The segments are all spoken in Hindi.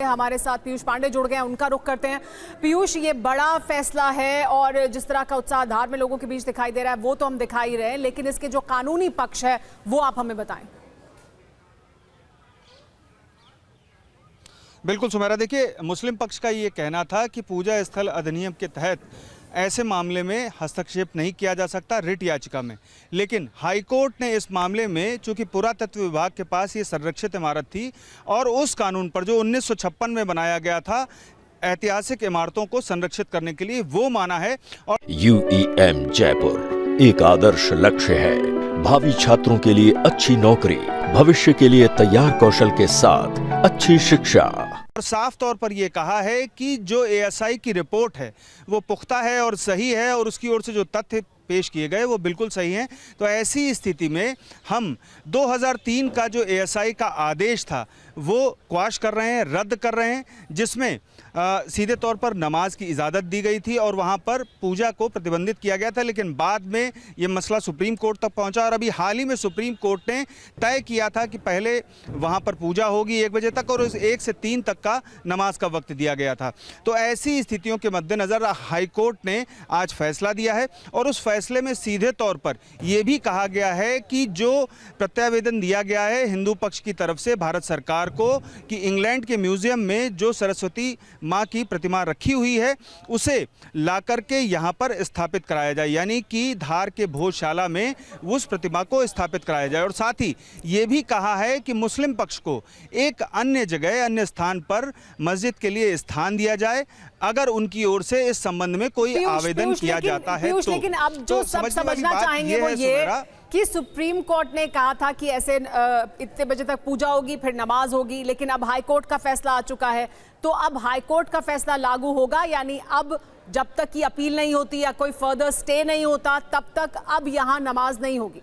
हमारे साथ पीयूष पांडे जुड़ गए हैं, उनका रुख करते हैं। पीयूष, ये बड़ा फैसला है और जिस तरह का उत्साह धार में लोगों के बीच दिखाई दे रहा है वो तो हम दिखाई रहे हैं, लेकिन इसके जो कानूनी पक्ष है वो आप हमें बताएं। बिल्कुल सुमेरा, देखिए मुस्लिम पक्ष का ये कहना था कि पूजा स्थल अधिनियम के तहत ऐसे मामले में हस्तक्षेप नहीं किया जा सकता रिट याचिका में, लेकिन हाईकोर्ट ने इस मामले में चूंकि पुरातत्व विभाग के पास ये संरक्षित इमारत थी और उस कानून पर जो 1956 में बनाया गया था ऐतिहासिक इमारतों को संरक्षित करने के लिए, वो माना है। और UEM जयपुर एक आदर्श लक्ष्य है। भावी छात्रों के लिए अच्छी नौकरी, भविष्य के लिए तैयार कौशल के साथ अच्छी शिक्षा। और साफ तौर पर यह कहा है कि जो ASI की रिपोर्ट है वो पुख्ता है और सही है और उसकी ओर से जो तथ्य पेश किए गए वो बिल्कुल सही हैं। तो ऐसी स्थिति में हम 2003 का जो ASI का आदेश था वो क्वाश कर रहे हैं, रद्द कर रहे हैं, जिसमें सीधे तौर पर नमाज की इजाज़त दी गई थी और वहाँ पर पूजा को प्रतिबंधित किया गया था। लेकिन बाद में ये मसला सुप्रीम कोर्ट तक पहुँचा और अभी हाल ही में सुप्रीम कोर्ट ने तय किया था कि पहले वहाँ पर पूजा होगी 1 बजे तक और उस 1 से 3 तक का नमाज का वक्त दिया गया था। तो ऐसी स्थितियों के मद्देनज़र हाईकोर्ट ने आज फैसला दिया है और उस फैसले में सीधे तौर पर यह भी कहा गया है कि जो प्रत्यावेदन दिया गया है हिंदू पक्ष की तरफ से भारत सरकार को कि इंग्लैंड के म्यूजियम में जो सरस्वती माँ की प्रतिमा रखी हुई है उसे ला करके यहाँ पर स्थापित कराया जाए, यानी कि धार के भोजशाला में उस प्रतिमा को स्थापित कराया जाए। और साथ ही ये भी कहा है कि मुस्लिम पक्ष को एक अन्य जगह, अन्य स्थान पर मस्जिद के लिए स्थान दिया जाए अगर उनकी ओर से इस संबंध में कोई आवेदन किया जाता है। लेकिन अब जो सब समझना चाहेंगे वो ये कि सुप्रीम कोर्ट ने कहा था कि ऐसे इतने बजे तक पूजा होगी फिर नमाज होगी, लेकिन अब हाईकोर्ट का फैसला आ चुका है, तो अब हाईकोर्ट का फैसला लागू होगा, यानी अब जब तक की अपील नहीं होती या कोई फर्दर स्टे नहीं होता तब तक अब यहां नमाज नहीं होगी।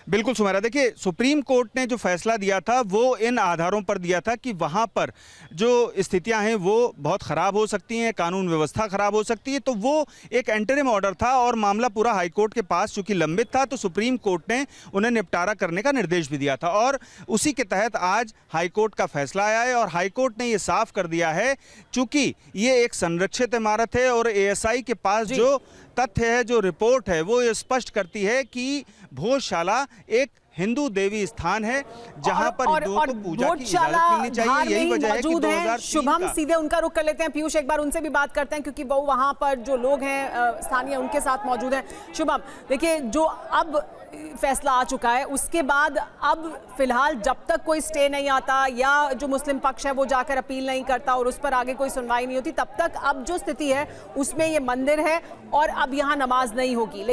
बिल्कुल सुमेरा, देखिए सुप्रीम कोर्ट ने जो फैसला दिया था वो इन आधारों पर दिया था कि वहाँ पर जो स्थितियां हैं वो बहुत ख़राब हो सकती हैं, कानून व्यवस्था ख़राब हो सकती है। तो वो एक एंटरिम ऑर्डर था और मामला पूरा हाईकोर्ट के पास चूंकि लंबित था तो सुप्रीम कोर्ट ने उन्हें निपटारा करने का निर्देश भी दिया था और उसी के तहत आज हाईकोर्ट का फैसला आया है। और हाईकोर्ट ने ये साफ कर दिया है चूँकि ये एक संरक्षित इमारत है और ASI के पास जो तथ्य है, जो रिपोर्ट है, वो ये स्पष्ट करती है कि भोजशाला एक हिंदू देवी स्थान है जहां पर हिंदुओं को पूजा की इजाजत मिलनी चाहिए। यही वजह है कि 2003 शुभम, सीधे उनका रुख कर लेते हैं। पीयूष, एक बार उनसे भी बात करते हैं क्योंकि वो वहां पर जो लोग हैं स्थानीय उनके साथ मौजूद हैं। शुभम, देखिए जो अब फैसला आ चुका है उसके बाद अब फिलहाल जब तक कोई स्टे नहीं आता या जो मुस्लिम पक्ष है वो जाकर अपील नहीं करता और उस पर आगे कोई सुनवाई नहीं होती, तब तक अब जो स्थिति है उसमें ये मंदिर है और अब यहाँ नमाज नहीं होगी। लेकिन